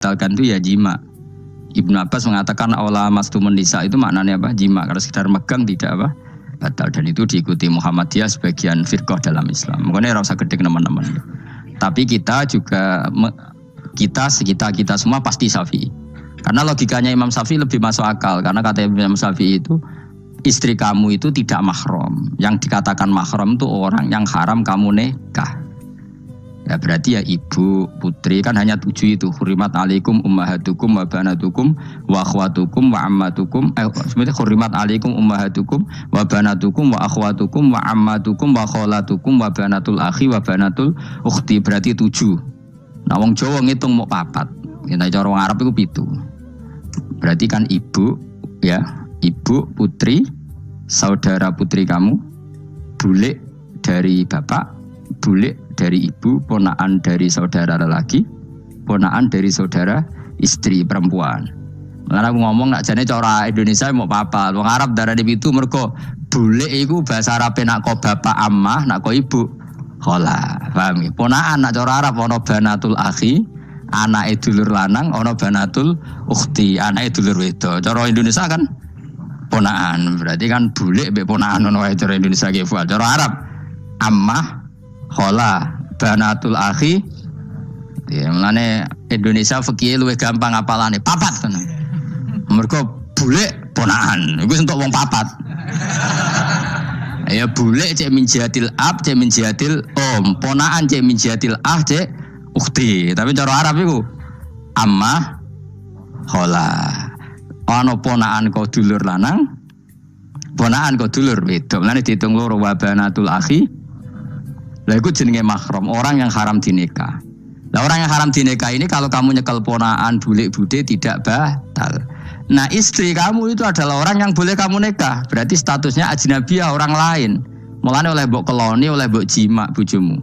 dibatalkan itu ya jima. Ibnu Abbas mengatakan aula mastumun nisa itu maknanya apa? Jima. Kalau sekedar megang tidak apa? Batal. Dan itu diikuti Muhammadiyah sebagian firqah dalam Islam. Makanya rasa gede teman-teman. Tapi kita juga kita semua pasti Syafi'i. Karena logikanya Imam Syafi'i lebih masuk akal. Karena kata Imam Syafi'i itu istri kamu itu tidak mahram. Yang dikatakan mahram itu orang yang haram kamu nikah. Ya berarti ya ibu, putri kan hanya 7 itu. Hurimat alaikum ummahatukum wa banatukum wa akhwatukum wa ammatukum. Sebenarnya hurimat alaikum ummahatukum wa banatukum wa akhwatukum wa ammatukum wa kholatukum wa banatul akhi wa banatul ukhti. Berarti 7. Nah wong Jawa ngitung mau 4. Kita cara wong Arab itu 7. Berarti kan ibu, ya, ibu, putri, saudara putri kamu, bule dari bapak, bule dari ibu, ponaan dari saudara lelaki, ponaan dari saudara istri perempuan. Karena aku ngomong nak jane cara Indonesia mau apa? Wong Arab darane itu mergo bule iku bahasa Arab nak ko bapak ammah, nak ko ibu khola. Paham ya? Ponaan nak cara Arab ana banatul akhi, anake dulur lanang, ana banatul ukhti, anake dulur wedok. Cara Indonesia kan ponaan. Berarti kan bule mbek ponaan ono wae cara Indonesia ki. Cara Arab ammah khola, banatul akhi. Ya, mulane Indonesia fikih luwih gampang apalane. Papat kan. Mergo bule ponaan. Iku entuk wong papat. Ya bule cek min jihatil ab, cek min jihatil om. Ponaan cek min jihatil ah, cek ukhti. Tapi cara Arab iku ammah khola. Ana ponaan kok dulur lanang, ponaan kok dulur wedok. Mulane diitung loro wa banatul akhi. Lah itu jenenge mahram, orang yang haram dinikah. Lah orang yang haram dinikah ini kalau kamu nyekel ponaan, bulik bude tidak batal. Nah istri kamu itu adalah orang yang boleh kamu nikah. Berarti statusnya ajnabiyah, orang lain. Mulane oleh mbok keloni, oleh mbok jima bojomu.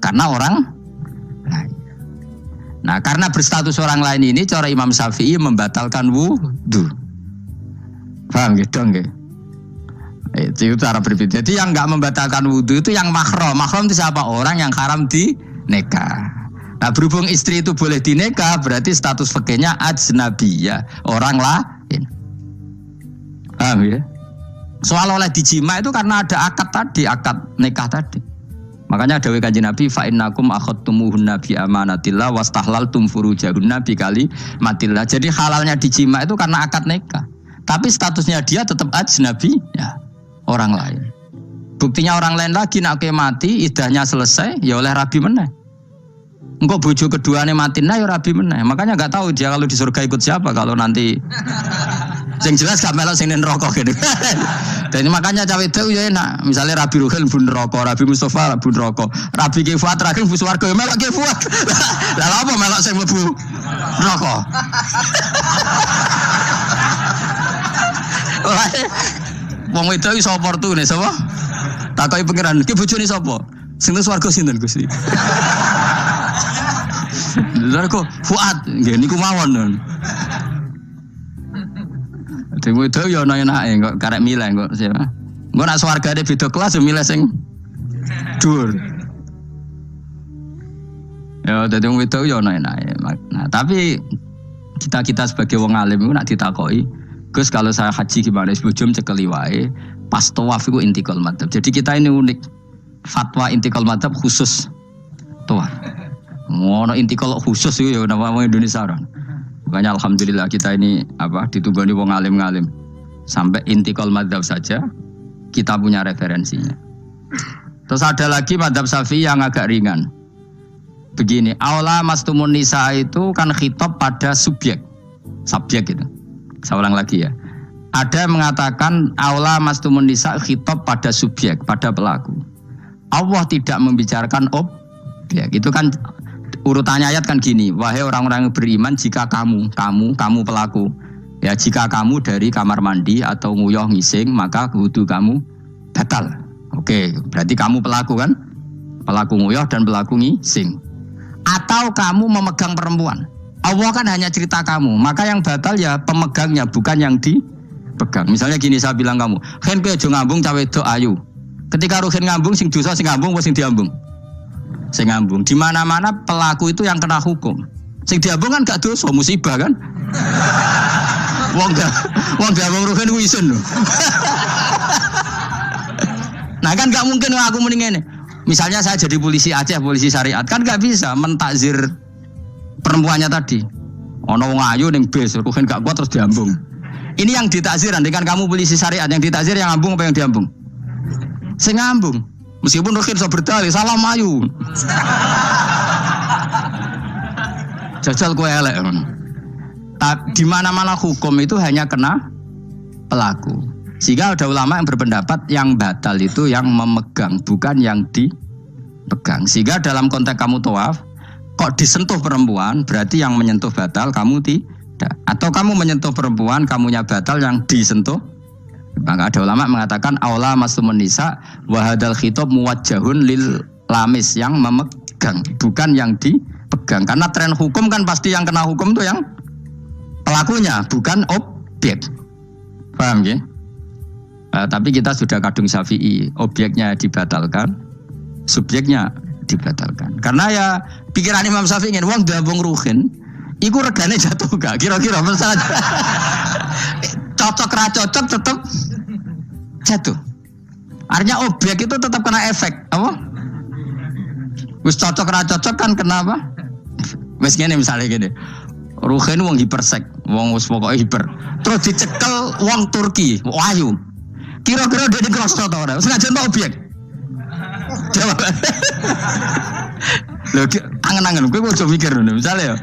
Karena orang lain. Nah karena berstatus orang lain ini cara Imam Syafi'i membatalkan wudu. Paham gitu nggih? Itu cara berbeda. Jadi yang enggak membatalkan wudu itu yang mahram. Mahram itu siapa? Orang yang haram dinikah. Nah berhubung istri itu boleh dinikah, berarti status fikihnya ajnabiyah, orang lain. Paham ya? Soal oleh dijima itu karena ada akad tadi, akad nikah tadi. Makanya dawuh Kanjeng Nabi fa innakum akhadtumuhunna bi amanatillah wastahlaltum furujahunna bi kalimatillah. Jadi halalnya dijima itu karena akad nikah. Tapi statusnya dia tetap ajnabi ya, orang lain. Buktinya orang lain lagi nak mati, idahnya selesai ya oleh rabi meneh. Engko bojo keduane matina ya rabi meneh. Makanya enggak tahu dia kalau di surga ikut siapa kalau nanti. Sing jelas gak melok sing neraka gitu. Dan makanya cawe itu ya enak. Misalnya Rabi Ruhel bun neraka, Rabi Mustafa bun neraka, Rabi Kifuat terakhir bun swarga ya melok Kifuat. Lah apa melok sing mlebu neraka? Wong wedok iso oportune sapa? Takoki pangeran, ki bojone sapa? Sing nang swarga sinten Gusti? Lha kok Fuad, nggih niku mawon. Dhewe wedok ya ana enake kok karek milih kok siapa. Engko nek swargane beda kelas yo milih sing dhuwur. Ya dadi wong wedok ya ana enake. Nah, tapi kita sebagai wong alim iku nek ditakoki, Gus kalau saya haji gimana? Sebujum cekeli wae, pas tawaf itu intikal madhab. Jadi kita ini unik. Fatwa intikal madhab khusus tawaf. Ngono intikal khusus itu ya nama Indonesia orang. Makanya alhamdulillah kita ini ditunggoni wong alim-alim. Sampai intikal madhab saja kita punya referensinya. Terus ada lagi madhab Syafi'i yang agak ringan. Begini, aula mastumun nisa itu kan khitab pada subjek gitu. Saya ulang lagi ya. Ada yang mengatakan aula mastumun nisa khitab pada subjek, pada pelaku. Allah tidak membicarakan objek. Itu kan urutannya ayat kan gini. Wahai orang-orang yang beriman, jika kamu pelaku. Ya jika kamu dari kamar mandi atau nguyuh ngising, maka wudu kamu batal. Oke, berarti kamu pelaku kan? Pelaku nguyuh dan pelaku ngising. Atau kamu memegang perempuan. Allah kan hanya cerita kamu, maka yang batal ya pemegangnya, bukan yang dipegang. Misalnya gini, saya bilang kamu, "Hen kowe aja ngambung cawe wedok ayu." Ketika ruhin ngambung, sing dosa sing ngambung apa sing diambung? Sing ngambung. Di mana-mana pelaku itu yang kena hukum. Sing diambung kan gak dosa, musibah kan. Wong diambung rugen ku isin lho. Nah kan gak mungkin aku mending ini. Misalnya saya jadi polisi Aceh, polisi syariat, kan gak bisa mentakzir perempuannya tadi. Ono wong ayu ning bis, rugen gak kuat terus diambung. Ini yang ditakzir, nanti kan kamu polisi syariat, yang ditakzir yang ngambung apa yang diambung? Sing ngambung. Meskipun rugen iso berdalih, salam ayu. Jajal kowe elek. Di mana-mana hukum itu hanya kena pelaku. Sehingga ada ulama yang berpendapat yang batal itu yang memegang, bukan yang dipegang. Sehingga dalam konteks kamu tawaf, kok disentuh perempuan, berarti yang menyentuh batal, kamu tidak. Atau kamu menyentuh perempuan, kamunya batal, yang disentuh. Maka ada ulama mengatakan aula masumun nisa wa hadzal khitab muwajjahun lil lamis, yang memegang, bukan yang dipegang. Karena tren hukum kan pasti yang kena hukum itu yang pelakunya, bukan objek. Paham ya? Tapi kita sudah kadung Syafi'i, objeknya dibatalkan, subjeknya dibatalkan. Karena ya pikiran Imam Syafi'i ingin wong diambung ruhin, iku regane jatuh gak? Kira-kira masalah cocok ra cocok tetap jatuh. Artinya objek itu tetap kena efek, apa? Wis cocok ra cocok kan kenapa? Wis ngene misalnya gini. Ruhin wong hipersek, wong wis pokoke hiper. Terus dicekel wong Turki, ayu. Kira-kira dia dikrosot atau ora? Sengaja untuk objek. Jawab. Lho, angen-angen kowe ojo mikir ngono. Misale ya.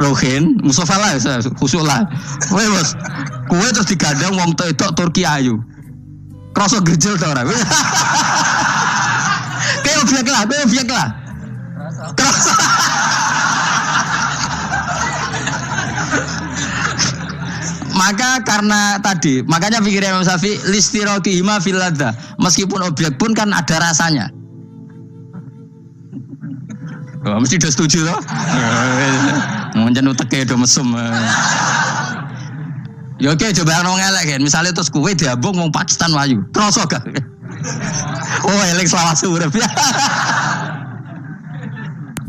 Rohin, Mustafa lah, khusyuk lah. Kowe bos, kowe terus digandeng wong wedok Turki ayu. Krosot gejel ta ora? Kowe objek lah. Krosot. Maka karena tadi, makanya pikirnya Imam Syafi'i listiraqihima fil ladza. Meskipun objek pun kan ada rasanya. Oh, mesti udah setuju loh. Mungkin uteke do mesum. Ya oke, coba nang elek kan. Misalnya terus kowe diambung wong Pakistan wayu. Kroso gak? Oh, elek selawase urip.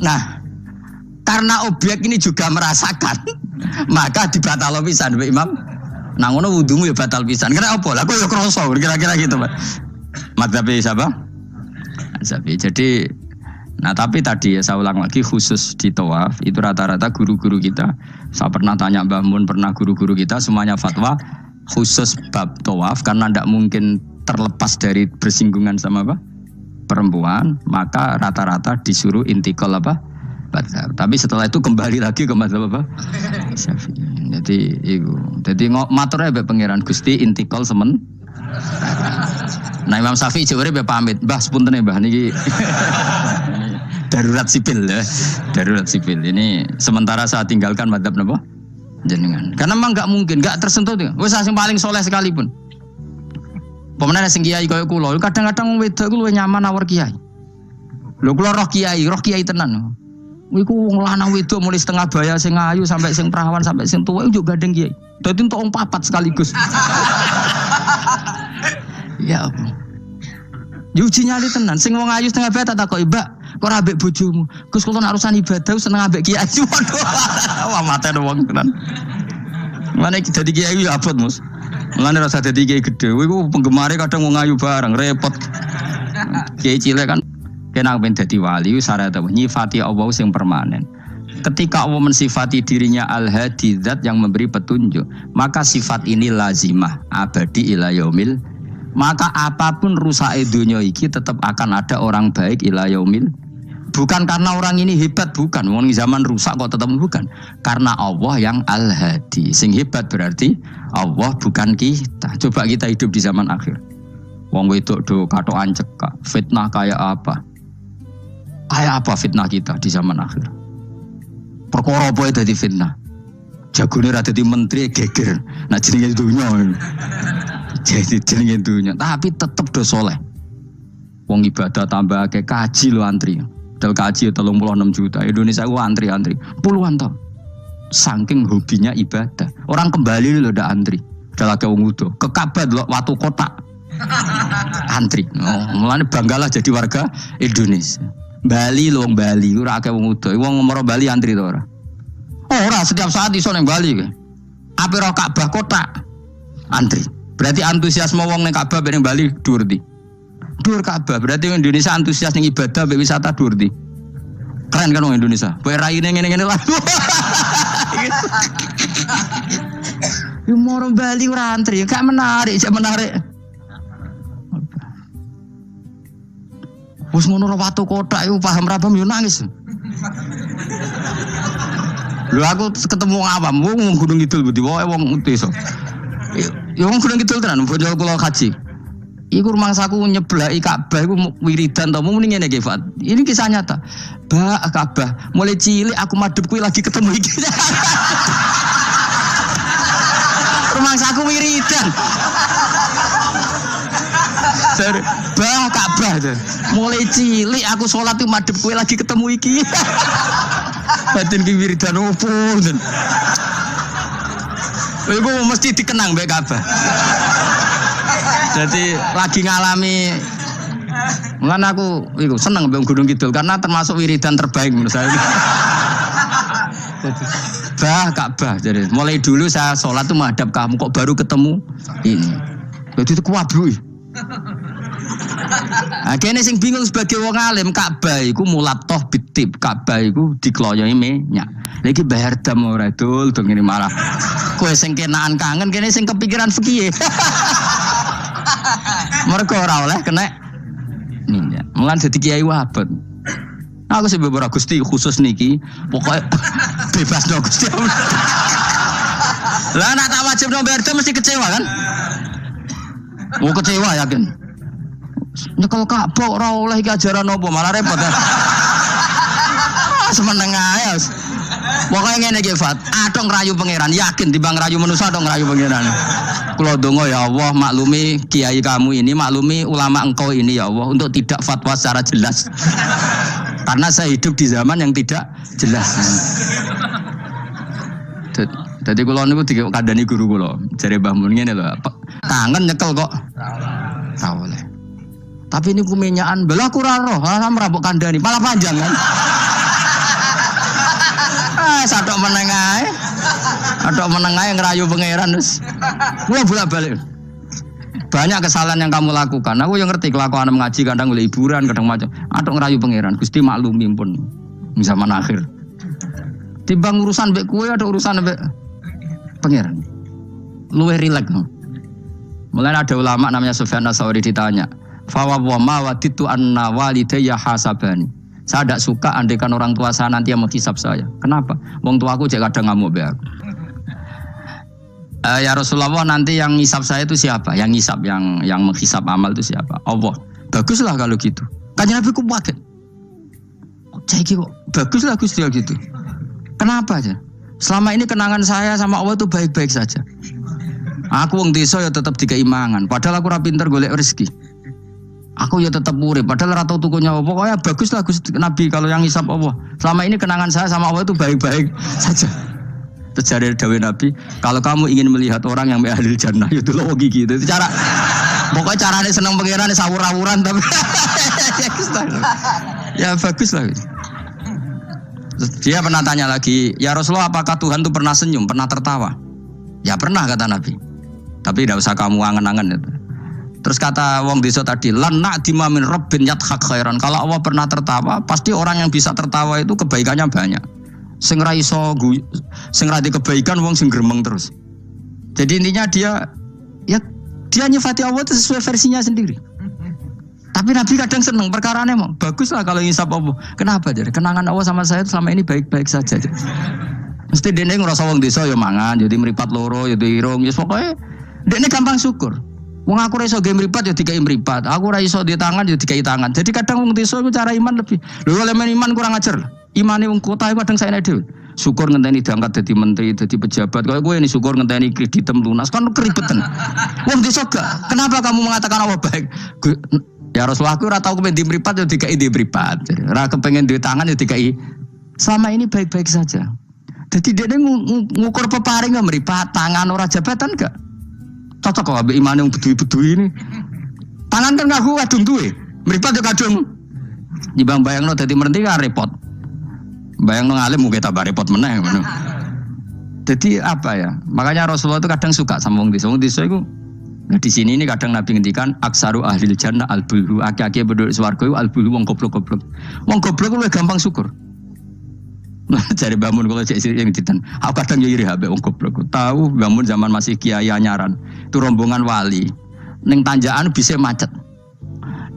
Nah, karena objek ini juga merasakan, maka dibatal pisan Mbak Imam. Nah ngono wudumu ya batal pisan. Kena apa? Lah kok ya kroso kira-kira gitu, Pak. Madzhab siapa? Syafi'i. Jadi tapi tadi ya saya ulang lagi, khusus di tawaf itu rata-rata guru-guru kita. Saya pernah tanya Mbah Mun, pernah guru-guru kita semuanya fatwa khusus bab tawaf karena tidak mungkin terlepas dari bersinggungan sama apa? Perempuan, maka rata-rata disuruh intikal apa? Mazhab. Tapi setelah itu kembali lagi ke mazhab apa? Syafi'i. Jadi maturnya mbek pangeran Gusti intikal semen. Nah Imam Syafi'i jare mbek pamit, Mbah sepunten Mbah niki. Darurat sipil ya. Darurat sipil. Ini sementara saya tinggalkan mazhab napa? Jenengan. Karena memang enggak mungkin, enggak tersentuh tuh. Wis sing paling soleh sekalipun. Pemenang sing kiai koyo kula, kadang-kadang wedok ku luwih nyaman awor kiai. Lho kula roh kiai tenan. Iku wong lanang wedok mulai setengah baya sing ayu sampai sing perawan sampai sing tuwa juga gandeng kiai. Dadi entuk wong papat sekaligus. Ya apa? Yuji nyali tenan, sing wong ayu setengah baya tak takoki, "Mbak, kok ora ambek bojomu?" Gus kula nek urusan ibadah seneng ambek kiai. Waduh. Wah mate wong tenan. Mane dadi kiai ya abot, Mus. Mulane rasa dadi kiai gedhe. Iku penggemare kadang wong ayu bareng repot. Kiai cilik kan kena ben dadi wali syarat nyifati Allah sing permanen. Ketika Allah mensifati dirinya Al-Hadi, zat yang memberi petunjuk, maka sifat ini lazimah abadi ila yaumil. Maka apapun rusake dunya iki tetap akan ada orang baik ila yaumil. Bukan karena orang ini hebat, bukan. Wong zaman rusak kok tetap bukan. Karena Allah yang Al-Hadi. Sing hebat berarti Allah bukan kita. Coba kita hidup di zaman akhir. Wong wedok do katokan cekak, fitnah kayak apa? Kayak apa fitnah kita di zaman akhir? Perkara apa dadi fitnah? Jagone ra dadi menteri geger. Nah jenenge dunya. Jadi jenenge dunya, tapi tetep do soleh. Wong ibadah tambah akeh kaji lo antri. Dal kaji 36 juta. Indonesia ku antri puluhan tahun. Saking hobinya ibadah. Orang kembali lho ndak antri. Dalah ke wong udo. Ke Ka'bah lho watu kotak. Antri. Oh, mulane banggalah jadi warga Indonesia. Bali lho wong Bali ora akeh wong udo. Wong ngomoro Bali antri to ora? Ora setiap saat iso ning Bali kowe. Ape roh Ka'bah kotak antri. Berarti antusiasme wong ning Ka'bah ning Bali dhuwur ndi? Dhuwur Ka'bah. Berarti wong Indonesia antusias ning ibadah mbek wisata dhuwur ndi? Keren kan wong Indonesia. Kowe raine ngene-ngene lah. Yo moro Bali ora antri, gak menarik, gak menarik. Wes ngono watu kotak iku paham ra paham yo nangis. Lho aku ketemu awam wong Gunung Kidul budi wae wong desa. Ya wong Gunung Kidul tenan bojo kula kaji. Iku rumangsaku nyeblaki Ka'bah iku wiridan to muni ngene iki Fat. Ini kisah nyata. Ba Ka'bah mulai cilik aku madhep kuwi lagi ketemu iki. Rumangsaku wiridan. Bah Ka'bah tuh. Mulai cilik aku sholat tuh madhep kowe lagi ketemu iki. Batin ki wiridan opo ten. Iku mesti dikenang mbek Ka'bah. Jadi lagi ngalami mulane aku iku seneng mbek Gunung Kidul karena termasuk wiridan terbaik menurut saya. Bah Ka'bah jadi mulai dulu saya sholat tuh madhep kamu kok baru ketemu ini. Jadi itu kuwabruk. Akhirnya sing bingung sebagai wong alim Ka'bah iku mulatoh bitib Ka'bah iku dikloyoi minyak. Lagi bayar dam ora dul dong ini malah. Kowe sing kenaan kangen kene sing kepikiran fikih. Mergo ora oleh kena minyak. Mulan dadi kiai wabot. Aku sing beberapa Gusti khusus niki pokoknya bebas dong Gusti. Lah nek tak wajib bayar dam mesti kecewa kan? Mau kecewa yakin. Nyekel Ka'bah ora oleh iki ajaran apa malah repot ya. Semeneng ae. Pokoke ngene iki Fat, atok ngrayu pangeran, yakin timbang ngrayu manusa atok ngrayu pangeran. Kula donga ya Allah maklumi kiai kamu ini, maklumi ulama engkau ini ya Allah untuk tidak fatwa secara jelas. Karena saya hidup di zaman yang tidak jelas. Jadi kula niku dikandani guru kula, jare Mbah Mun ngene lho, kangen nyekel kok. Ra oleh. Tapi ini kumenyaan belah kurang roh, ora mbok kandhani, malah panjang kan. Sadok meneng ae. Adok meneng ae ngrayu pangeran wis. Kula bolak-balik. Banyak kesalahan yang kamu lakukan. Aku yang ngerti kelakuan mengaji kadang golek hiburan, kadang macam. Adok ngrayu pangeran, Gusti maklumi pun zaman akhir. Timbang urusan mbek kowe ada urusan mbek pangeran. Luwih rileks. Mulai ada ulama namanya Sufyan Ats-Tsauri ditanya, "Fa wa ma waditu anna walidayya hasabani." Saya tidak suka andaikan orang tua saya nanti yang menghisap saya. Kenapa? Wong tuaku cek kadang ngamuk be aku. Ya Rasulullah nanti yang ngisap saya itu siapa? Yang ngisap, yang menghisap amal itu siapa? Allah. Baguslah kalau gitu. Tanya Nabi ku pakai. Cek kok baguslah Gusti gitu. Kenapa aja? Selama ini kenangan saya sama Allah itu baik-baik saja. Aku wong desa ya tetap dikeimangan. Padahal aku ora pinter golek rezeki. Aku ya tetap urip, padahal ora tau tuku nyawa. Pokoknya baguslah Gusti Nabi kalau yang ngisap Allah. Selama ini kenangan saya sama Allah itu baik-baik saja. Terjadi dawuh Nabi, kalau kamu ingin melihat orang yang ahli jannah itu loh gigi itu cara. Pokoknya caranya seneng pangeran sawur-awuran tapi ya baguslah. Dia pernah tanya lagi, ya Rasulullah apakah Tuhan itu pernah senyum, pernah tertawa? Ya pernah kata Nabi. Tapi tidak usah kamu angen-angen itu. Terus kata wong desa tadi, lan na'dima min rabbin yadhak khairan. Kalau Allah pernah tertawa, pasti orang yang bisa tertawa itu kebaikannya banyak. Sing ra iso sing ra kebaikan wong sing gremeng terus. Jadi intinya dia nyifati Allah itu sesuai versinya sendiri. Tapi Nabi kadang seneng perkarane emang baguslah kalau ngisap Allah. Kenapa jadi? Kenangan Allah sama saya selama ini baik-baik saja. Mesti dene ngrasa wong desa ya mangan, jadi mripat loro, ya irung, ya pokoke dene gampang syukur. Wong aku ora iso ge mripat ya dikai mripat. Aku ora iso di tangan ya dikai tangan. Jadi kadang wong desa iku cara iman lebih. Lho elemen iman kurang ajar. Imane wong kota iku kadang saene dhewe. Syukur ngenteni diangkat dadi menteri, dadi pejabat. Kaya kowe ini syukur ngenteni kreditem lunas kan keribetan. Wong desa gak. Kenapa kamu mengatakan Allah baik? Ya Rasulullah aku ora tau kepen di mripat ya dikai di mripat. Ora kepengin duwe tangan ya dikai. Selama ini baik-baik saja. Jadi dia ngukur peparing nggak meripat tangan orang jabatan gak cocok kok abe iman yang bedui ini tangan kan ngaku kadung tuh meripat juga kadung di bang bayang no tadi merenti kan repot bayang no ngalim mungkin tambah repot meneng Jadi apa ya? Makanya Rasulullah itu kadang suka sama wong desa. Wong desa itu nah di sini ini kadang Nabi ngendikan aksaru ahlil jannah al-bulhu. Aki-aki penduduk swarga itu al-bulhu wong goblok-goblok. Wong goblok lu gampang syukur. Cari bangun kalau cek yang ditan. Aku kadang yo iri habe wong goblok. Tahu bangun zaman masih kiai anyaran. Itu rombongan wali. Ning tanjakan bisa macet.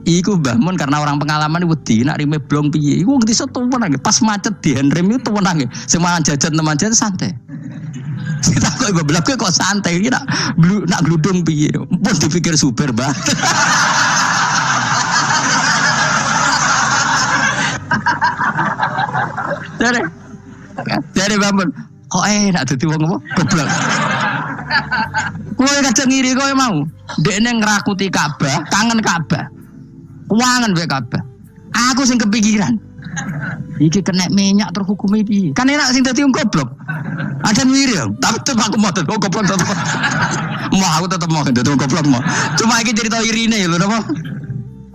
Iku bangun karena orang pengalaman wedi nak rime blong piye. Iku ngerti tuh menang. Pas macet di handrem itu menang. Semangan jajan teman jajan santai. Kita kok ibu belakang kok santai ini nak gludung piye. Pun dipikir super banget. Dari bangun. Kok enak dadi wong apa? Goblok. Kowe kadang ngiri kowe mau. Dekne ngrakuti Ka'bah, kangen Ka'bah. Kuangan wae Ka'bah. Aku sing kepikiran. Iki kena minyak terhukumi piye? Kan enak sing dadi wong goblok. Ada ngiri ya, tapi tetep aku mau tetep goblok tetep. Mau aku tetep mau dadi wong goblok mau. Cuma iki cerita irine lho napa?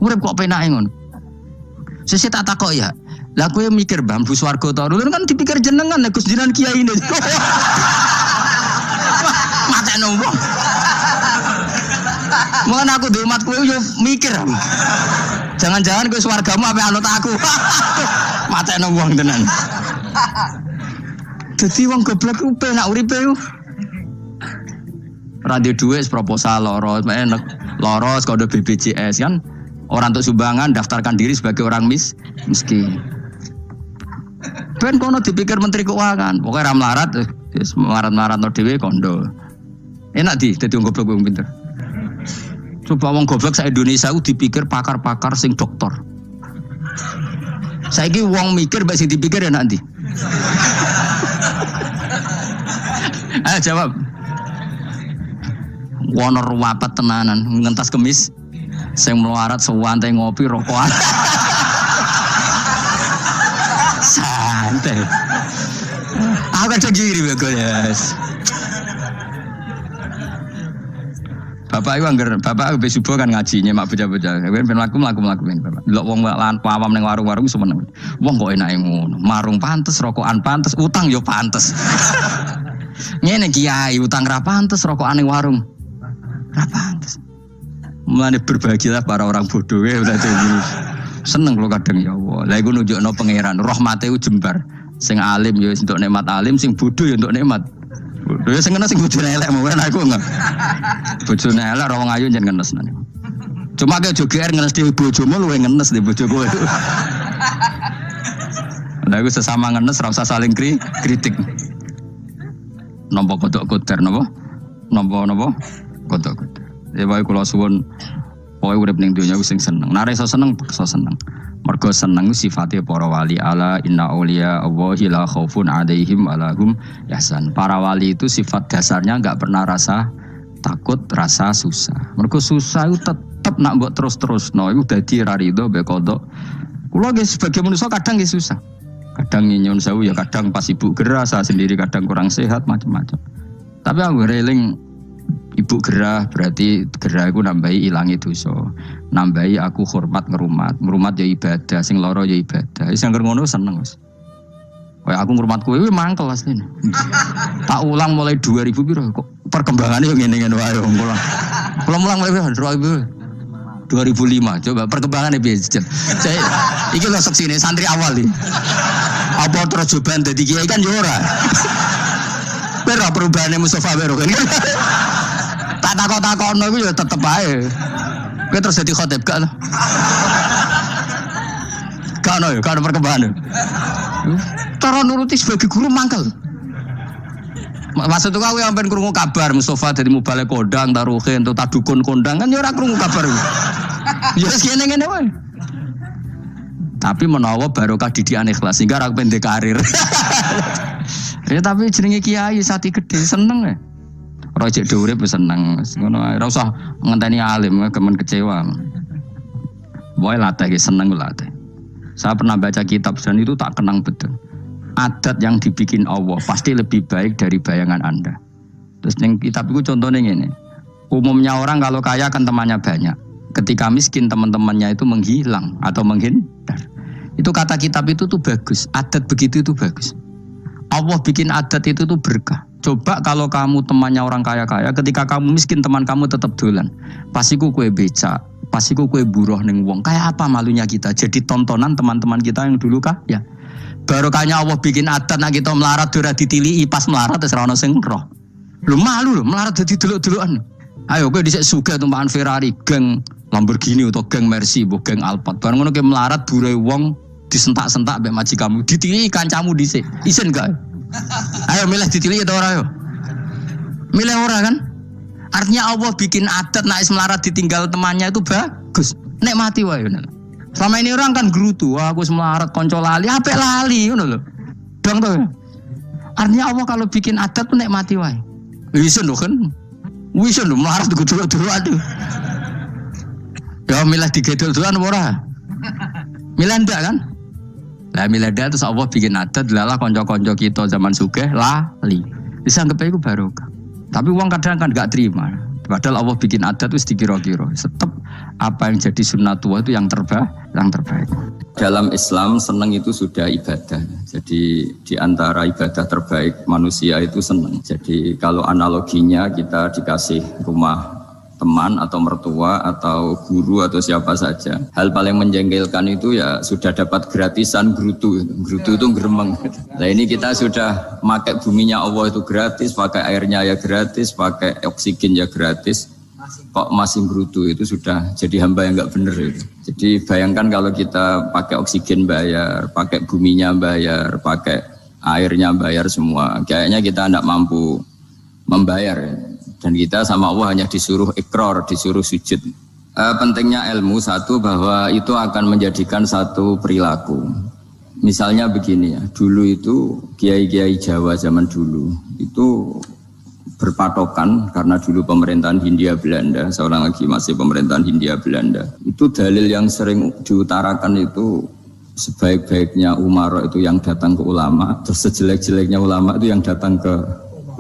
Urip kok penake ngono. Sesuk tak takok ya. Lah kowe mikir bambu swarga to. Lho kan dipikir jenengan nek Gus Jinan kiai ini. Mate nopo. Mun aku di umat kowe yo mikir. Jangan-jangan kowe swargamu ape anut aku. Mate nopo wong tenan. Dadi wong goblok ku penak uripe ku. Radio duit proposal loros, enak loros kode BPJS kan. Orang untuk sumbangan daftarkan diri sebagai orang miskin. Ben kono dipikir Menteri Keuangan, pokoknya ramlarat, marat-marat no dewe kondo. Enak dadi wong goblok wong pinter. Coba wong goblok sak Indonesia ku dipikir pakar-pakar sing doktor. Saiki wong mikir mbak sing dipikir enak ndi? Ayo jawab. Wonor wapet tenanan, ngentas kemis, sing melarat sewantai ngopi rokokan. Santai. Aku kan giri bagus. Bapak itu anggar, bapak itu subuh kan ngajinya mak bocah-bocah. Kemudian melaku bapak. Delok wong lan pawam ning warung-warung semeneng. Wong kok enake ngono. Marung pantes, rokokan pantes, utang yo pantes. Ngene kiai utang ra pantes, rokokan ning warung ra pantes. Mulane berbahagialah para orang bodoh ya berarti. Seneng lo kadang ya Allah. Lah iku nunjukno pangeran, rahmate ku jembar. Sing alim ya untuk nikmat alim, sing bodoh ya untuk nikmat. Bodoh ya sing kena sing bojone elek mawon aku enggak. Bojone elek ora wong ayu jan ngenes nane. Cuma ke joger ngenes di bojomu luwe ngenes di bojoku. Lah iku sesama ngenes ora usah saling kritik. Nampa kodok koder napa? Nampa kodok koder. Ya bae kula suwun pokoke urip ning donya sing seneng. Nek iso seneng, iso seneng. Mergo seneng sifate para wali ala inna auliya Allahi la khaufun 'alaihim wa lahum yahzan. Para wali itu sifat dasarnya enggak pernah rasa takut, rasa susah. Mergo susah itu tetep nak mbok terus-terusno iku dadi ra rido mbek kodok. Kula nggih sebagai manusia kadang nggih susah. Kadang nyun sewu ya kadang pas ibu gerah, saya sendiri kadang kurang sehat macam-macam. Tapi aku reling ibu gerah berarti gerah aku nambahi ilangi dosa. Nambahi aku hormat ngerumat ya ibadah, sing loro ya ibadah. Wis angger ngono seneng wis. Kayak aku ngrumat kowe mangkel asline. Tak ulang mulai 2000 piro kok perkembangannya yo ngene-ngene wae wong kula. Kula mulang mulai 2005. Coba perkembangannya piye jejel. Saya iki lho seksine santri awal iki. Apa terus coban dadi kiai kan yo ora. Pero perubahane Mustafa Bero kan. Tak takok-takokno iku ya tetep ae. Kowe terus dadi khotib gak lho. Gak ono ya, gak ono perkembangan. Cara nuruti sebagai guru mangkel. Maksud aku yang pengen krungu kabar Mustafa dari Mubalek Kondang, Taruhin, atau Tadukun Kondang kan ya ora krungu kabar. Ya wis ngene-ngene wae. Tapi menawa barokah didikan ikhlas sehingga ora pendek karir. Ya tapi jenenge kiai sati gede seneng ya. Ora cek urip seneng. Ngono ae ora usah ngenteni alim kemen kecewa. Wae latih seneng latih. Saya pernah baca kitab dan itu tak kenang betul. Adat yang dibikin Allah pasti lebih baik dari bayangan Anda. Terus yang kitab itu contohnya ini. Umumnya orang kalau kaya kan temannya banyak. Ketika miskin teman-temannya itu menghilang atau menghindar. Itu kata kitab itu tuh bagus. Adat begitu itu bagus. Allah bikin adat itu tuh berkah. Coba kalau kamu temannya orang kaya-kaya, ketika kamu miskin teman kamu tetap dolan. Pasiku kue becak, pasiku kue buruh ning wong. Kayak apa malunya kita? Jadi tontonan teman-teman kita yang dulu kaya. Barokahnya Allah bikin adat nak kita melarat ora ditiliki pas melarat wis ora ono sing roh. Lu malu lho melarat dadi delok-delokan. Ayo kowe dhisik sugih tumpakan Ferrari, geng Lamborghini atau geng Mercy, geng Alphard. Bareng ngono ke melarat bure wong disentak-sentak mbek majikanmu, ditiliki kancamu dhisik. Isin gak? Ayo milih ditiliki atau ora ayo? Milih ora kan? Artinya Allah bikin adat nak melarat ditinggal temannya itu bagus. Nikmati wae ngono. Selama ini orang kan gerutu, aku melarat konco lali, apik lali ngono lho. Dong to. Artinya Allah kalau bikin adat tuh nikmati wae. Isin lho kan. Isin lho melarat dulu aduh. Ya milih digedol-dolan ora? Milih ndak kan? Lah milih ndak terus Allah bikin adat lalah konco-konco kita zaman sugih lali. Bisa anggap iku barokah. Tapi uang kadang kan gak terima. Padahal Allah bikin adat itu dikira-kira. Tetap apa yang jadi sunnatullah itu yang terbaik. Dalam Islam senang itu sudah ibadah. Jadi di antara ibadah terbaik manusia itu senang. Jadi kalau analoginya kita dikasih rumah teman atau mertua atau guru atau siapa saja. Hal paling menjengkelkan itu ya sudah dapat gratisan gerutu. Gerutu itu geremeng. Nah ini kita sudah pakai buminya Allah itu gratis, pakai airnya ya gratis, pakai oksigen ya gratis. Kok masih gerutu itu sudah jadi hamba yang nggak benar itu. Jadi bayangkan kalau kita pakai oksigen bayar, pakai buminya bayar, pakai airnya bayar semua. Kayaknya kita tidak mampu membayar ya. Dan kita sama Allah hanya disuruh ikrar, disuruh sujud. Pentingnya ilmu satu bahwa itu akan menjadikan satu perilaku. Misalnya begini ya, dulu itu kiai-kiai Jawa zaman dulu itu berpatokan karena dulu pemerintahan Hindia Belanda, seorang lagi masih pemerintahan Hindia Belanda. Itu dalil yang sering diutarakan itu sebaik-baiknya umara itu yang datang ke ulama, terus sejelek-jeleknya ulama itu yang datang ke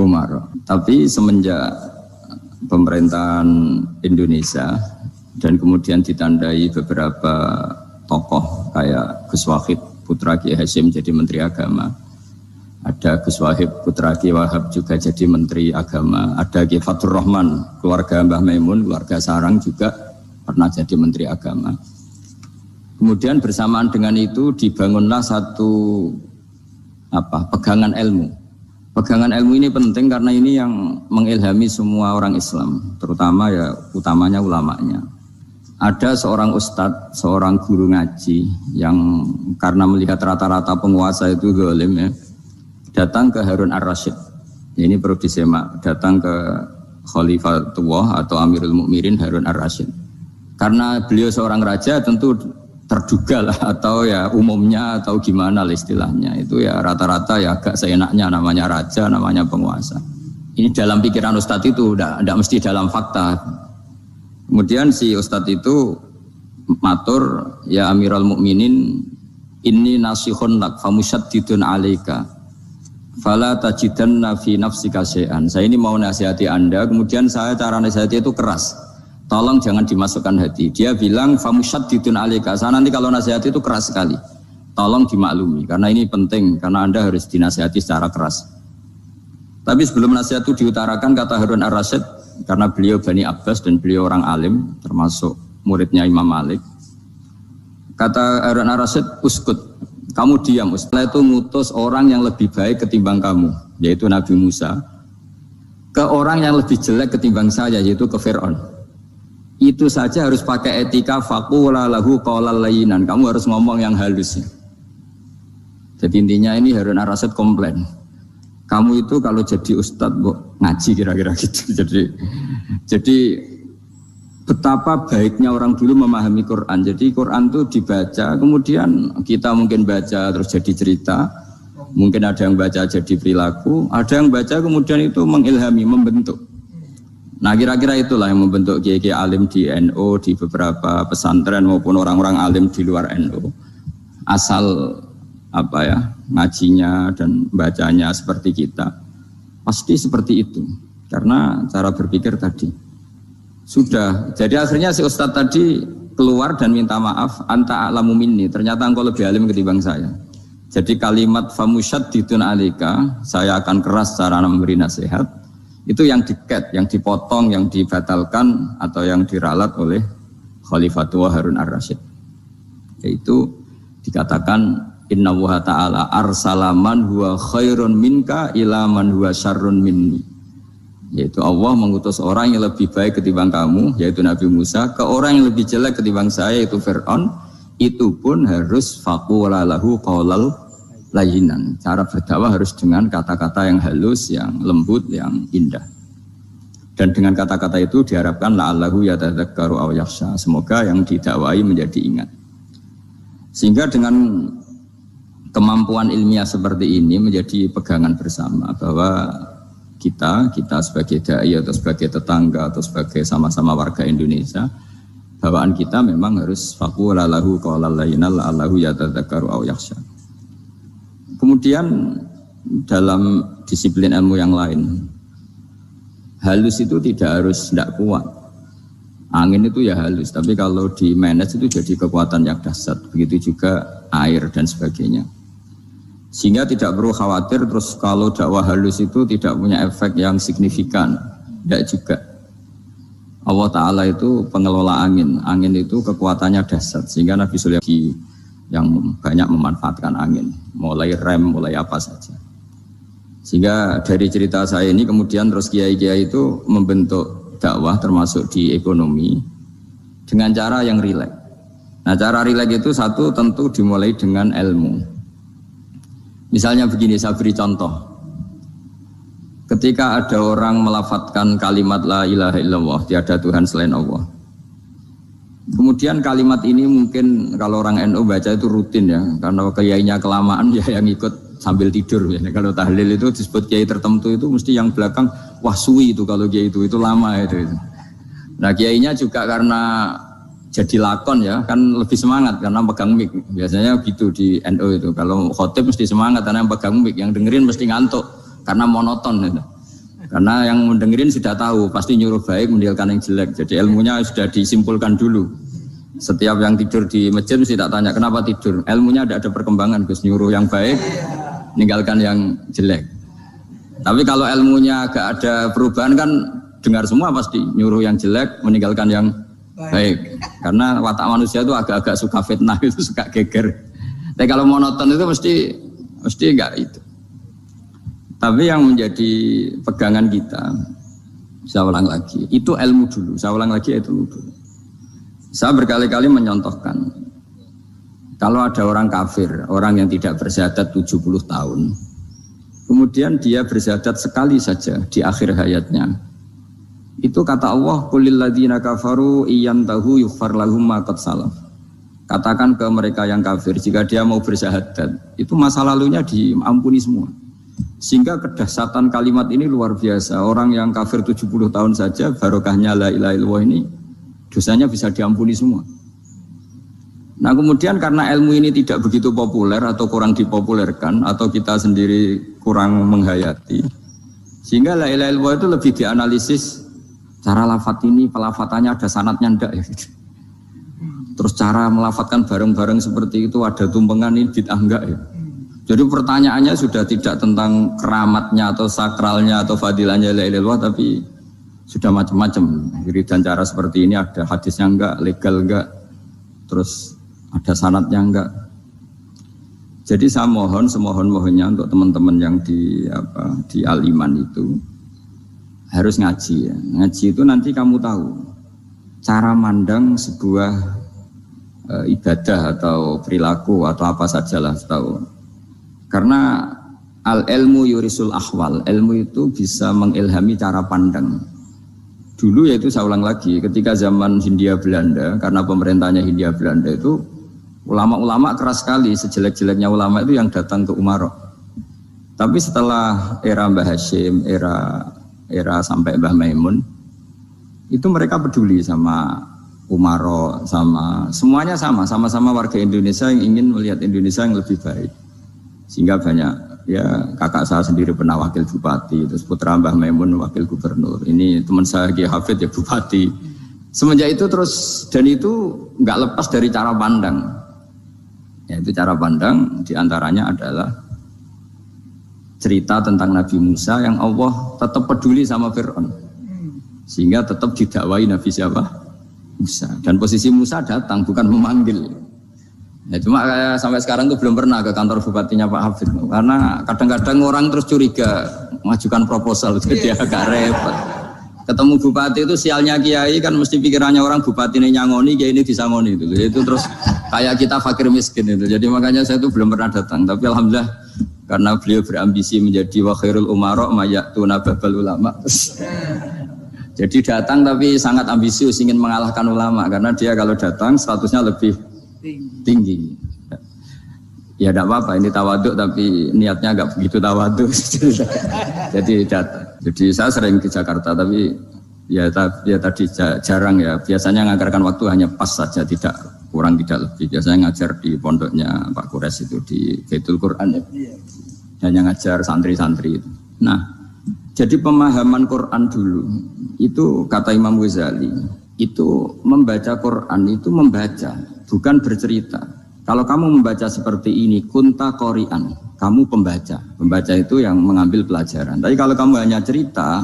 umara. Tapi semenjak pemerintahan Indonesia dan kemudian ditandai beberapa tokoh kayak Gus Wahid putra Kiai Hasyim jadi Menteri Agama, ada Gus Wahid putra Kiai Wahab juga jadi Menteri Agama, ada Kiai Fatur Rahman keluarga Mbah Maimun, keluarga Sarang juga pernah jadi Menteri Agama. Kemudian bersamaan dengan itu dibangunlah satu pegangan ilmu. Pegangan ilmu ini penting karena ini yang mengilhami semua orang Islam, terutama ya utamanya ulamanya. Ada seorang ustadz, seorang guru ngaji yang karena melihat rata-rata penguasa itu zalim ya, datang ke Harun Ar-Rasyid. Ini perlu disemak, datang ke Khalifatullah atau Amirul Mukminin Harun Ar-Rasyid. Karena beliau seorang raja tentu terduga lah atau ya umumnya atau gimana lah istilahnya itu ya rata-rata ya agak seenaknya namanya raja, namanya penguasa. Ini dalam pikiran ustadz itu tidak mesti dalam fakta. Kemudian si ustadz itu matur ya Amirul Mukminin inni nasihun lak famusyaddidun alaika fala tajidanna fi nafsika syai'an. Saya ini mau nasihati Anda, kemudian saya cara nasihati itu keras. Tolong jangan dimasukkan hati. Dia bilang famusyaddidun alaika. Saya nanti kalau nasihati itu keras sekali. Tolong dimaklumi karena ini penting karena Anda harus dinasihati secara keras. Tapi sebelum nasihat itu diutarakan kata Harun Ar-Rasyid karena beliau Bani Abbas dan beliau orang alim termasuk muridnya Imam Malik. Kata Harun Ar-Rasyid, uskut, kamu diam. Setelah itu ngutus orang yang lebih baik ketimbang kamu, yaitu Nabi Musa, ke orang yang lebih jelek ketimbang saya, yaitu ke Fir'aun. Itu saja harus pakai etika faqula lahu qawlan layyinan. Kamu harus ngomong yang halus. Jadi intinya ini Harun Ar-Rasyid komplain. Kamu itu kalau jadi ustadz ngaji kira-kira gitu. Jadi betapa baiknya orang dulu memahami Quran. Jadi Quran itu dibaca, kemudian kita mungkin baca terus jadi cerita, mungkin ada yang baca jadi perilaku, ada yang baca kemudian itu mengilhami, membentuk. Nah kira-kira itulah yang membentuk kiai-kiai alim di NU, di beberapa pesantren maupun orang-orang alim di luar NU. Asal ngajinya dan bacanya seperti kita, pasti seperti itu. Karena cara berpikir tadi sudah. Jadi akhirnya si ustadz tadi keluar dan minta maaf, anta a'lamu minni. Ternyata engkau lebih alim ketimbang saya. Jadi kalimat famusyaddidun alika, saya akan keras cara memberi nasihat, itu yang diket, yang dipotong, yang dibatalkan atau yang diralat oleh Khalifatul Harun ar-Rasyid. Yaitu dikatakan innallaha ta'ala arsalaman huwa khairun minka ila man huwa syarrun minni. Yaitu Allah mengutus orang yang lebih baik ketimbang kamu, yaitu Nabi Musa, ke orang yang lebih jelek ketimbang saya, yaitu Fir'aun. Itu pun harus faqula lahu qaulal layyinan. Cara berdakwah harus dengan kata-kata yang halus, yang lembut, yang indah. Dan dengan kata-kata itu diharapkan la'allahu yatadzakkaru aw yakhsha. Semoga yang didakwai menjadi ingat. Sehingga dengan kemampuan ilmiah seperti ini menjadi pegangan bersama bahwa kita sebagai dai atau sebagai tetangga atau sebagai sama-sama warga Indonesia, bawaan kita memang harus faqula lahu qaulal layyinan la'allahu yatadzakkaru aw yakhsha. Kemudian dalam disiplin ilmu yang lain, halus itu tidak kuat. Angin itu ya halus, tapi kalau di manage itu jadi kekuatan yang dahsyat. Begitu juga air dan sebagainya. Sehingga tidak perlu khawatir terus kalau dakwah halus itu tidak punya efek yang signifikan. Tidak juga. Allah Ta'ala itu pengelola angin. Angin itu kekuatannya dahsyat. Sehingga Nabi Sulaiman yang banyak memanfaatkan angin. Mulai rem, mulai apa saja. Sehingga dari cerita saya ini kemudian terus kiai-kiai itu membentuk dakwah termasuk di ekonomi dengan cara yang rileks. Nah cara rileks itu satu tentu dimulai dengan ilmu. Misalnya begini, saya beri contoh. Ketika ada orang melafadzkan kalimat la ilaha illallah, tiada Tuhan selain Allah. Kemudian kalimat ini mungkin kalau orang NU baca itu rutin ya, karena kiainya kelamaan ya yang ikut sambil tidur ya. Kalau tahlil itu disebut kiai tertentu itu mesti yang belakang wah suwi itu kalau kiai itu lama itu. Nah kiainya juga karena jadi lakon ya kan lebih semangat karena pegang mic. Biasanya gitu di NU itu. Kalau khotib mesti semangat karena yang pegang mic, yang dengerin mesti ngantuk karena monoton gitu. Karena yang mendengerin sudah tahu pasti nyuruh baik meninggalkan yang jelek. Jadi ilmunya sudah disimpulkan dulu. Setiap yang tidur di masjid mesti tak tanya kenapa tidur. Ilmunya ada perkembangan Gus, nyuruh yang baik meninggalkan yang jelek. Tapi kalau ilmunya agak ada perubahan kan dengar semua pasti nyuruh yang jelek meninggalkan yang baik. Karena watak manusia itu agak-agak suka fitnah, itu suka geger. Tapi kalau monoton itu mesti enggak itu. Tapi yang menjadi pegangan kita, saya ulang lagi, itu ilmu dulu. Saya ulang lagi itu ilmu dulu. Saya berkali-kali menyontohkan, kalau ada orang kafir, orang yang tidak bersyahadat 70 tahun, kemudian dia bersyahadat sekali saja di akhir hayatnya. Itu kata Allah, qulil ladzina kafaru iyantahu yughfar lahum ma qad salaf. Katakan ke mereka yang kafir, jika dia mau bersyahadat, itu masa lalunya diampuni semua. Sehingga kedahsyatan kalimat ini luar biasa. Orang yang kafir 70 tahun saja, barokahnya la ilaha illallah ini, dosanya bisa diampuni semua. Nah kemudian karena ilmu ini tidak begitu populer atau kurang dipopulerkan, atau kita sendiri kurang menghayati, sehingga la ilaha illallah itu lebih dianalisis. Cara lafadz ini, pelafatannya ada sanadnya enggak ya? Terus cara melafatkan bareng-bareng seperti itu ada tumpengan ini bid'ah enggak ya? Jadi pertanyaannya sudah tidak tentang keramatnya atau sakralnya atau fadilahnya la ilaha illallah, tapi sudah macam-macam. Dan cara seperti ini ada hadisnya enggak, legal enggak, terus ada sanadnya enggak. Jadi saya mohon semohon-mohonnya untuk teman-teman yang di Al-Iman itu harus ngaji ya. Ngaji itu nanti kamu tahu cara mandang sebuah ibadah atau perilaku atau apa sajalah tahu. Karena al-ilmu yurisul ahwal, ilmu itu bisa mengilhami cara pandang. Dulu yaitu saya ulang lagi, ketika zaman Hindia Belanda, karena pemerintahnya Hindia Belanda itu ulama-ulama keras sekali, sejelek-jeleknya ulama itu yang datang ke Umarok. Tapi setelah era Mbah Hashim, era sampai Mbah Maimun, itu mereka peduli sama Umarok, semuanya sama-sama warga Indonesia yang ingin melihat Indonesia yang lebih baik. Sehingga banyak, ya kakak saya sendiri pernah wakil bupati, terus putra Mbah Maimun wakil gubernur. Ini teman saya Kiai Hafid ya bupati. Semenjak itu terus, dan itu nggak lepas dari cara pandang. Ya, itu cara pandang diantaranya adalah cerita tentang Nabi Musa yang Allah tetap peduli sama Fir'aun. Sehingga tetap didakwai Nabi siapa? Musa. Dan posisi Musa datang bukan memanggil. Ya, cuma sampai sekarang tuh belum pernah ke kantor bupatinya Pak Hafid. Karena kadang-kadang orang terus curiga mengajukan proposal jadi agak repot. Ketemu bupati itu sialnya kiai kan mesti pikirannya orang bupati ini nyangoni, kiai ini disangoni itu. Itu terus kayak kita fakir miskin itu. Jadi makanya saya itu belum pernah datang. Tapi alhamdulillah karena beliau berambisi menjadi wa khairul umara mayatuna babal ulama. Jadi datang tapi sangat ambisius ingin mengalahkan ulama karena dia kalau datang statusnya lebih tinggi. Ya tidak apa-apa ini tawaduk tapi niatnya agak begitu tawaduk. Jadi saya sering ke Jakarta tapi ya tadi jarang ya. Biasanya ngajarkan waktu hanya pas saja, tidak kurang tidak lebih. Biasanya ngajar di pondoknya Pak Kures itu di Baitul Quran ya. Hanya ngajar santri-santri itu. Nah, jadi pemahaman Quran dulu itu kata Imam Ghazali itu membaca Quran itu membaca bukan bercerita. Kalau kamu membaca seperti ini, kunta qori'an, kamu pembaca. Pembaca itu yang mengambil pelajaran. Tapi kalau kamu hanya cerita,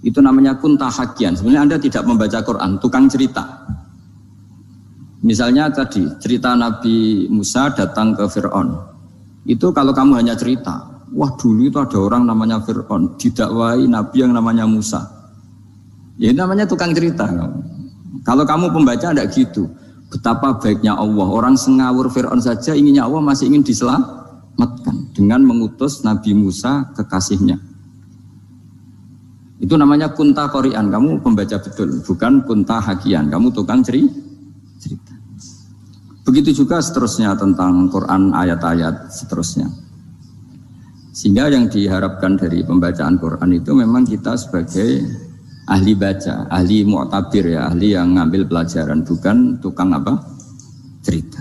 itu namanya kunta hakian. Sebenarnya Anda tidak membaca Quran, tukang cerita. Misalnya tadi, cerita Nabi Musa datang ke Fir'aun. Itu kalau kamu hanya cerita, wah dulu itu ada orang namanya Fir'aun, didakwai Nabi yang namanya Musa. Ya itu namanya tukang cerita. Kalau kamu pembaca tidak gitu. Betapa baiknya Allah, orang sengawur Fir'aun saja inginnya Allah masih ingin diselamatkan dengan mengutus Nabi Musa kekasihnya. Itu namanya kunta qori'an, kamu pembaca betul, bukan kunta hakian, kamu tukang cerita. Begitu juga seterusnya tentang Quran ayat-ayat seterusnya. Sehingga yang diharapkan dari pembacaan Quran itu memang kita sebagai ahli baca, ahli mu'tabir ya, ahli yang ngambil pelajaran, bukan tukang apa? Cerita.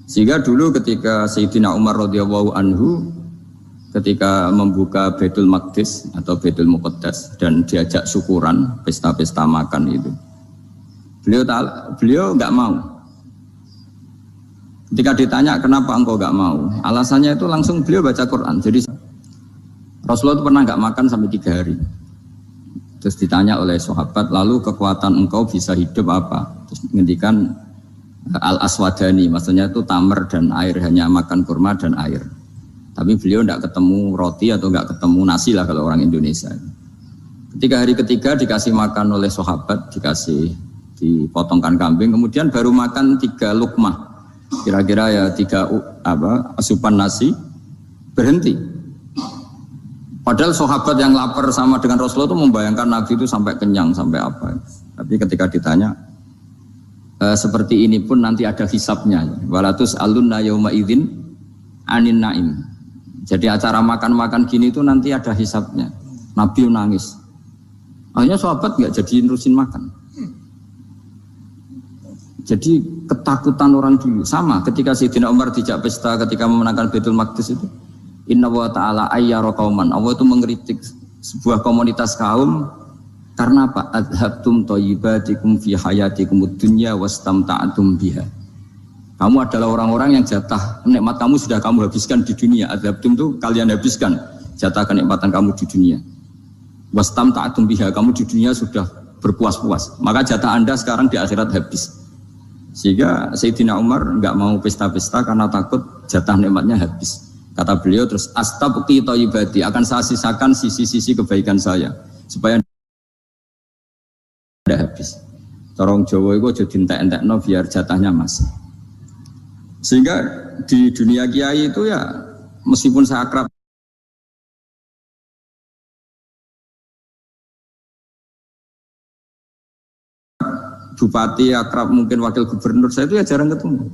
Sehingga dulu ketika Sayyidina Umar radhiyallahu anhu ketika membuka Baitul Maqdis atau Baitul Muqaddas dan diajak syukuran, pesta-pesta makan itu. Beliau enggak mau. Ketika ditanya kenapa engkau enggak mau? Alasannya itu langsung beliau baca Quran. Jadi Rasulullah itu pernah enggak makan sampai 3 hari. Terus ditanya oleh sahabat, lalu kekuatan engkau bisa hidup apa? Terus menghentikan al-aswadani, maksudnya itu tamar dan air, hanya makan kurma dan air. Tapi beliau tidak ketemu roti atau tidak ketemu nasi lah kalau orang Indonesia. Ketika hari ketiga dikasih makan oleh sahabat, dikasih dipotongkan kambing, kemudian baru makan 3 lukmah, kira-kira ya 3 asupan nasi, berhenti. Padahal sahabat yang lapar sama dengan Rasulullah itu membayangkan Nabi itu sampai kenyang, sampai apa. Tapi ketika ditanya, seperti ini pun nanti ada hisabnya. Walatus alunna yauma idzin anin naim. Jadi acara makan-makan gini itu nanti ada hisabnya. Nabi nangis. Akhirnya sahabat nggak jadi nerusin makan. Jadi ketakutan orang dulu. Sama ketika Sayyidina Umar dijak pesta ketika memenangkan Baitul Maqdis itu. Inna wa ta'ala ayyara qauman. Allah itu mengkritik sebuah komunitas kaum karena apa? Adhabtum thayyibatikum fi hayatikum dunya wastamta'tum biha. Kamu adalah orang-orang yang jatah nikmat kamu sudah kamu habiskan di dunia. Adhabtum itu kalian habiskan jatah kenikmatan kamu di dunia. Wastamta'tum biha, kamu di dunia sudah berpuas-puas. Maka jatah Anda sekarang di akhirat habis. Sehingga Sayyidina Umar enggak mau pesta-pesta karena takut jatah nikmatnya habis. Kata beliau terus astabqi thayyibati, akan saya sisakan sisi-sisi kebaikan saya supaya tidak habis. Corong Jawa itu aja dientek-entekno biar jatahnya masih. Sehingga di dunia kiai itu ya meskipun saya akrab bupati, akrab mungkin wakil gubernur, saya itu ya jarang ketemu.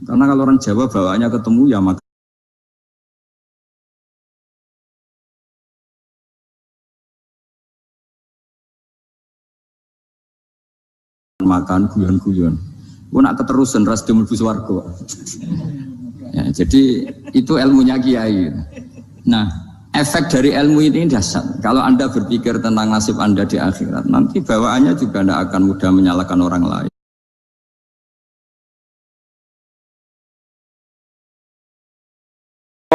Karena kalau orang Jawa bawaannya ketemu ya makan guyon-guyon. Ku nak keterusan ras mlebu swarga. Ya, jadi itu ilmunya kiai. Nah, efek dari ilmu ini dahsyat. Kalau Anda berpikir tentang nasib Anda di akhirat, nanti bawaannya juga tidak akan mudah menyalahkan orang lain.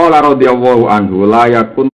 Qala radhiyallahu anhu la yakun